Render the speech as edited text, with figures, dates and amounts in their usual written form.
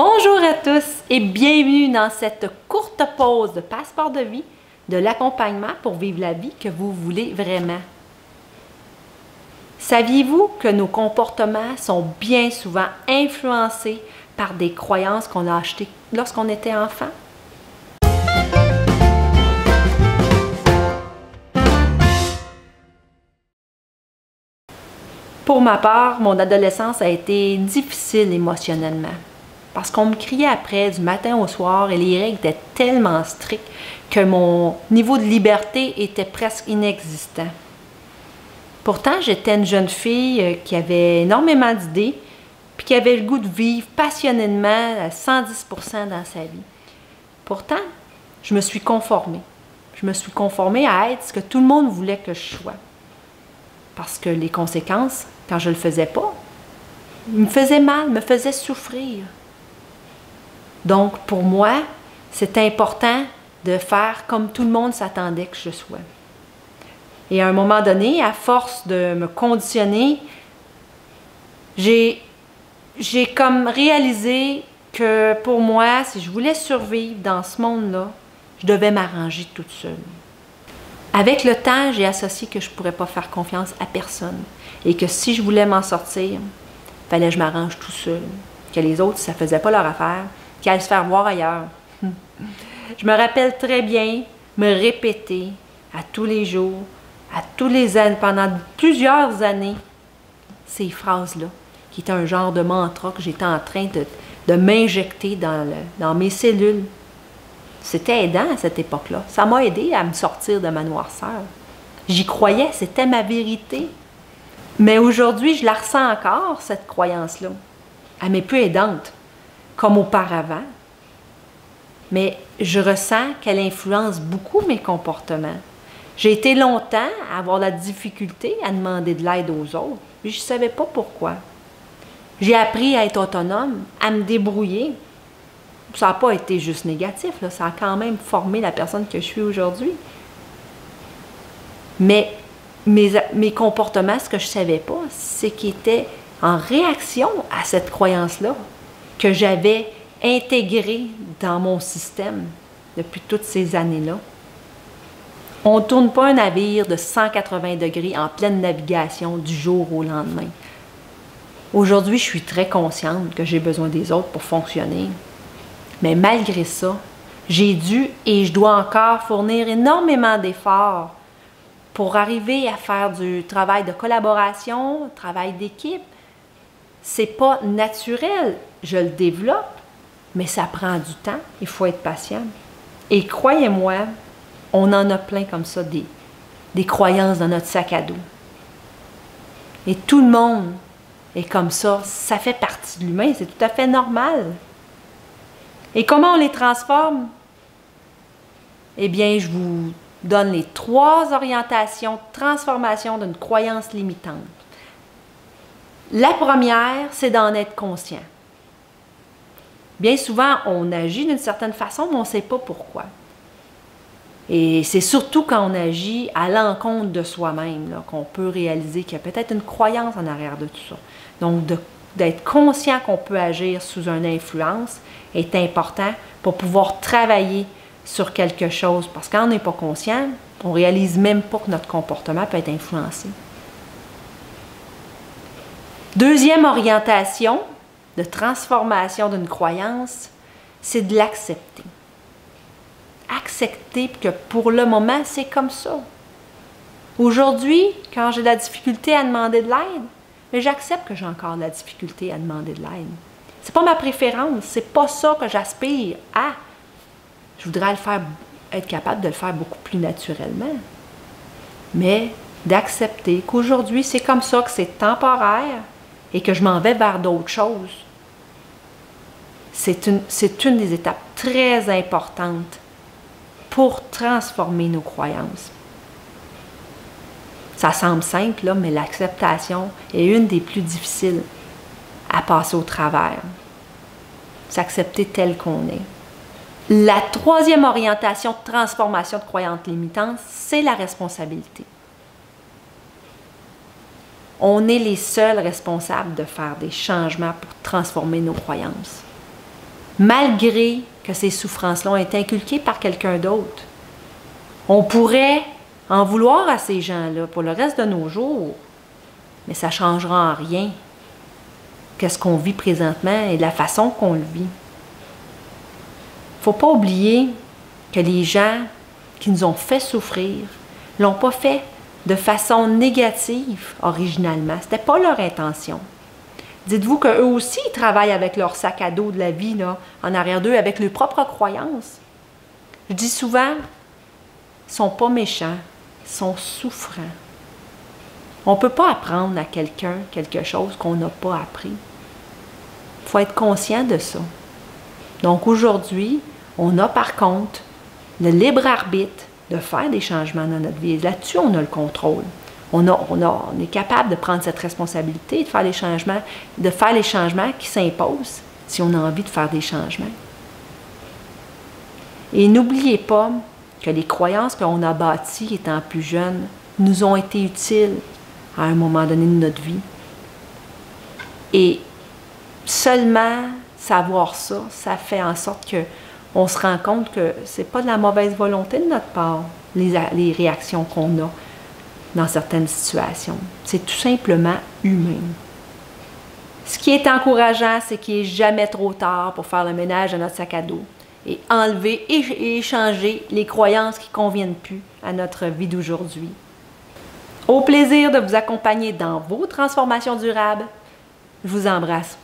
Bonjour à tous et bienvenue dans cette courte pause de passeport de vie, de l'accompagnement pour vivre la vie que vous voulez vraiment. Saviez-vous que nos comportements sont bien souvent influencés par des croyances qu'on a achetées lorsqu'on était enfant? Pour ma part, mon adolescence a été difficile émotionnellement. Parce qu'on me criait après du matin au soir et les règles étaient tellement strictes que mon niveau de liberté était presque inexistant. Pourtant, j'étais une jeune fille qui avait énormément d'idées puis qui avait le goût de vivre passionnément à 110% dans sa vie. Pourtant, je me suis conformée. Je me suis conformée à être ce que tout le monde voulait que je sois. Parce que les conséquences, quand je ne le faisais pas, me faisaient mal, me faisaient souffrir. Donc, pour moi, c'est important de faire comme tout le monde s'attendait que je sois. Et à un moment donné, à force de me conditionner, j'ai comme réalisé que pour moi, si je voulais survivre dans ce monde-là, je devais m'arranger toute seule. Avec le temps, j'ai associé que je ne pourrais pas faire confiance à personne et que si je voulais m'en sortir, il fallait que je m'arrange tout seul, que les autres, ça ne faisait pas leur affaire, qu'ils allaient se faire voir ailleurs. Je me rappelle très bien me répéter à tous les jours, à tous les années, pendant plusieurs années, ces phrases-là, qui étaient un genre de mantra que j'étais en train de m'injecter dans mes cellules. C'était aidant à cette époque-là. Ça m'a aidé à me sortir de ma noirceur. J'y croyais, c'était ma vérité. Mais aujourd'hui, je la ressens encore, cette croyance-là. Elle m'est plus aidante, comme auparavant. Mais je ressens qu'elle influence beaucoup mes comportements. J'ai été longtemps à avoir la difficulté à demander de l'aide aux autres, mais je ne savais pas pourquoi. J'ai appris à être autonome, à me débrouiller. Ça n'a pas été juste négatif, là. Ça a quand même formé la personne que je suis aujourd'hui. Mais mes comportements, ce que je ne savais pas, c'est qu'ils étaient en réaction à cette croyance-là que j'avais intégrée dans mon système depuis toutes ces années-là. On ne tourne pas un navire de 180 degrés en pleine navigation du jour au lendemain. Aujourd'hui, je suis très consciente que j'ai besoin des autres pour fonctionner. Mais malgré ça, j'ai dû et je dois encore fournir énormément d'efforts pour arriver à faire du travail de collaboration, travail d'équipe. C'est pas naturel, je le développe, mais ça prend du temps, il faut être patient. Et croyez-moi, on en a plein comme ça, des croyances dans notre sac à dos. Et tout le monde est comme ça fait partie de l'humain, c'est tout à fait normal. Et comment on les transforme? Eh bien, je vous donne les 3 orientations de transformation d'une croyance limitante. La première, c'est d'en être conscient. Bien souvent, on agit d'une certaine façon, mais on ne sait pas pourquoi. Et c'est surtout quand on agit à l'encontre de soi-même qu'on peut réaliser qu'il y a peut-être une croyance en arrière de tout ça. Donc, d'être conscient qu'on peut agir sous une influence est important pour pouvoir travailler sur quelque chose. Parce que quand on n'est pas conscient, on ne réalise même pas que notre comportement peut être influencé. Deuxième orientation de transformation d'une croyance, c'est de l'accepter. Accepter que pour le moment, c'est comme ça. Aujourd'hui, quand j'ai de la difficulté à demander de l'aide, mais j'accepte que j'ai encore de la difficulté à demander de l'aide. C'est pas ma préférence, c'est pas ça que j'aspire à. Je voudrais être capable de le faire beaucoup plus naturellement. Mais d'accepter qu'aujourd'hui, c'est comme ça, que c'est temporaire et que je m'en vais vers d'autres choses. C'est une des étapes très importantes pour transformer nos croyances. Ça semble simple, là, mais l'acceptation est une des plus difficiles à passer au travers. S'accepter tel qu'on est. La 3e orientation de transformation de croyances limitantes, c'est la responsabilité. On est les seuls responsables de faire des changements pour transformer nos croyances. malgré que ces souffrances-là ont été inculquées par quelqu'un d'autre. On pourrait en vouloir à ces gens-là pour le reste de nos jours, mais ça ne changera en rien qu'est-ce qu'on vit présentement et de la façon qu'on le vit. Il ne faut pas oublier que les gens qui nous ont fait souffrir ne l'ont pas fait de façon négative originalement. Ce n'était pas leur intention. Dites-vous qu'eux aussi ils travaillent avec leur sac à dos de la vie, là, en arrière d'eux, avec leurs propres croyances. Je dis souvent, ils ne sont pas méchants, ils sont souffrants. On ne peut pas apprendre à quelqu'un quelque chose qu'on n'a pas appris. Il faut être conscient de ça. Donc aujourd'hui, on a par contre le libre arbitre de faire des changements dans notre vie. Là-dessus, on a le contrôle. On est capable de prendre cette responsabilité, de faire les changements qui s'imposent si on a envie de faire des changements. Et n'oubliez pas que les croyances qu'on a bâties étant plus jeunes nous ont été utiles à un moment donné de notre vie. Et seulement savoir ça, ça fait en sorte qu'on se rend compte que ce n'est pas de la mauvaise volonté de notre part, les réactions qu'on a dans certaines situations. C'est tout simplement humain. Ce qui est encourageant, c'est qu'il n'est jamais trop tard pour faire le ménage de notre sac à dos et enlever et échanger les croyances qui ne conviennent plus à notre vie d'aujourd'hui. Au plaisir de vous accompagner dans vos transformations durables. Je vous embrasse.